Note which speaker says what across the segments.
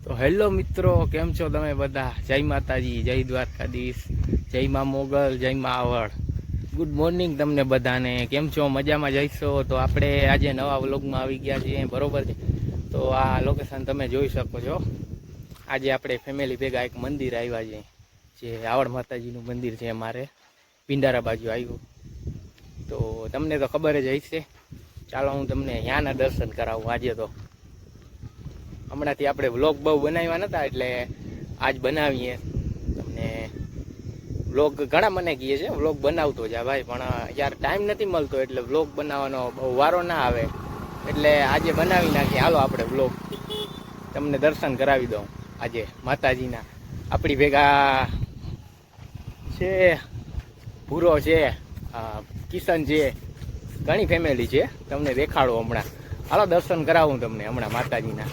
Speaker 1: તો હેલો મિત્રો, કેમ છો તમે બધા? જય માતાજી, જય દ્વારકાધીશ, જય મા મોગલ, જય મા આવડ. ગુડ મોર્નિંગ તમને બધાને. કેમ છો? મજામાં જઈશો? તો આપણે આજે નવા વ્લોગમાં આવી ગયા છીએ, બરોબર છે? તો આ લોકેશન તમે જોઈ શકો છો. આજે આપણે ફેમિલી ભેગા એક મંદિર આવ્યા છે, જે આવડ માતાજીનું મંદિર છે અમારે પિંડારા બાજુ આવ્યું. તો તમને તો ખબર જ હશે. ચાલો હું તમને ત્યાંના દર્શન કરાવું. આજે તો હમણાંથી આપણે વ્લોગ બહુ બનાવ્યા નતા, એટલે આજ બનાવીએ. તમને વ્લોગ ઘણા મને કહે છે વ્લોગ બનાવતો જા ભાઈ, પણ યાર ટાઈમ નથી મળતો, એટલે વ્લોગ બનાવવાનો બહુ વારો ના આવે, એટલે આજે બનાવી નાખીએ. હાલો આપણે વ્લોગ તમને દર્શન કરાવી દઉં આજે માતાજીના. આપણી ભેગા છે ભૂરો છે, કિશન છે, ઘણી ફેમિલી છે. તમને દેખાડો હમણાં. હાલો દર્શન કરાવું તમને હમણાં માતાજીના.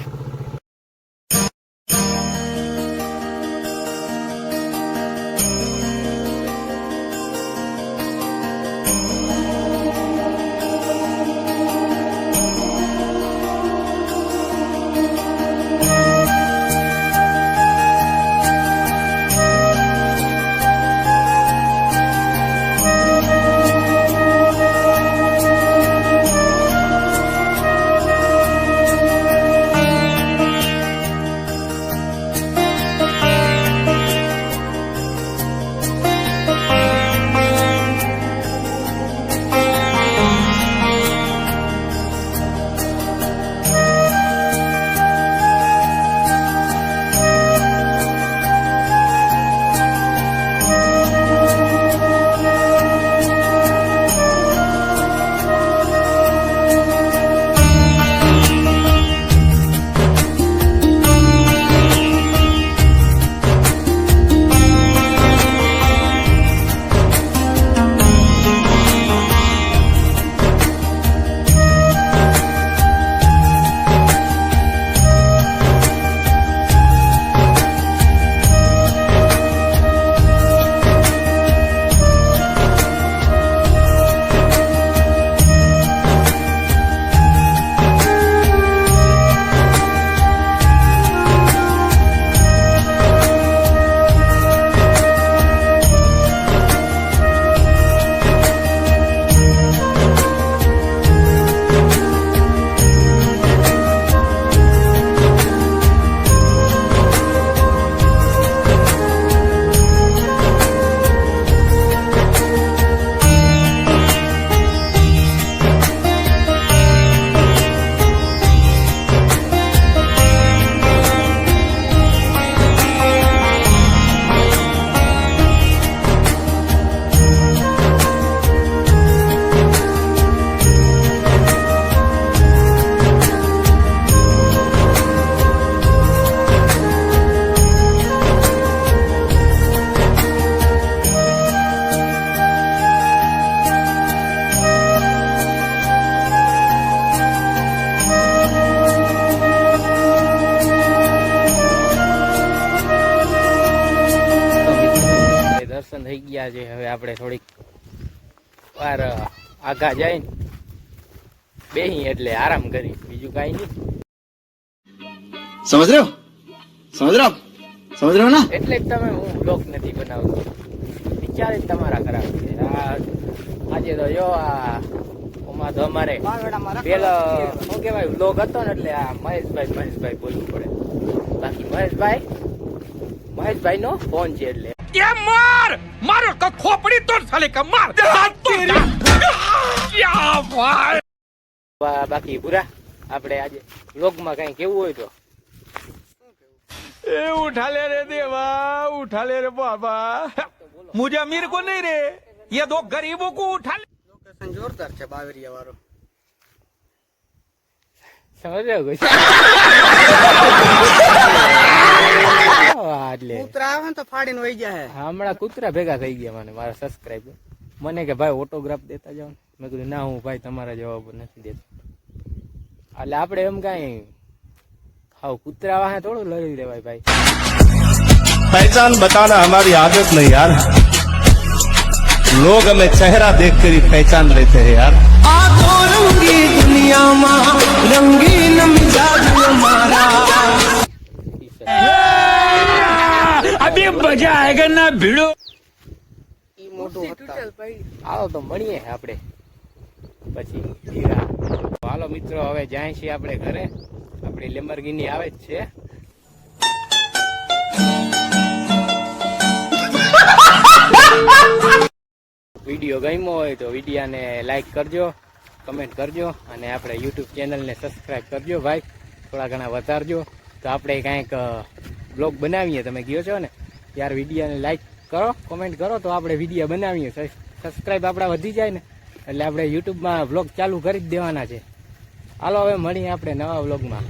Speaker 1: દર્શન થઈ ગયા છે. હવે આપણે થોડીક વાર આગા જઈને બેહી એટલે આરામ કરી, બીજું કઈ નહીં.
Speaker 2: સમજ રહ્યો ના?
Speaker 1: એટલે જ તમે હું વ્લોગ નથી બનાવતો, વિચાર જ તમારા ખરાબ છે. આજે તો જો આમાં તો અમારે પેલો શું કેવાય વ્લોગ હતો ને, એટલે આ મહેશભાઈ બોલવું પડે. બાકી મહેશભાઈ નો ફોન છે, એટલે
Speaker 3: मारो का खोपड़ी तोड़ साले का मार क्या भाई.
Speaker 1: બાકી પૂરા આપણે આજે વ્લોગમાં કઈ કેવું હોય તો
Speaker 3: उठा ले रे देवा, उठा ले रे बाबा, मुझे अमीर को नहीं रे, ये दो गरीबों को उठा ले.
Speaker 4: લોકેશન જોરદાર છે, બાવરિયા વાળો.
Speaker 1: સમજ્યો કોઈ? એટલે
Speaker 4: કૂતરા આવે ને તો ફાડીને વહી જાય.
Speaker 1: હમણાં કૂતરા ભેગા થઈ ગયા મને, મારા સબસ્ક્રાઈબર મને કે ભાઈ ઓટોગ્રાફ દેતા જાવ. મેં કીધું ના, હું ભાઈ તમારા જવાબ નથી દેતો. એટલે આપણે એમ કઈ હાવ કૂતરા વાહે થોડું લડી લેવાય ભાઈ.
Speaker 5: पहचान बताना हमारी आदत नहीं यार, लोग हमें चेहरा देख कर ही पहचान लेते हैं यार.
Speaker 1: કિશન
Speaker 3: अभी मजा आएगा ना भिड़ो.
Speaker 4: ઈ મોટું હતા.
Speaker 1: આવો તો મળીએ આપણે પછી હીરા. તો હાલો મિત્રો, હવે જાય છીએ આપણે ઘરે. આપણી લેમ્બોર્ગિની આવે જ છે. વિડીયો ગમ્યો હોય તો વિડીયાને લાઈક કરજો, કમેન્ટ કરજો અને આપણે યુટ્યુબ ચેનલને સબસ્ક્રાઈબ કરજો ભાઈ. થોડા ઘણા વધારજો તો આપણે કાંઈક બ્લોગ બનાવીએ. તમે ગયો છો ને ત્યાર વિડીયાને લાઈક કરો, કોમેન્ટ કરો તો આપણે વિડીયો બનાવીએ. સબસ્ક્રાઈબ આપણા વધી જાય ને એટલે આપણે યુટ્યુબમાં વ્લોગ ચાલુ કરી જ દેવાના છે. હાલો હવે મળીએ આપણે નવા વ્લોગમાં.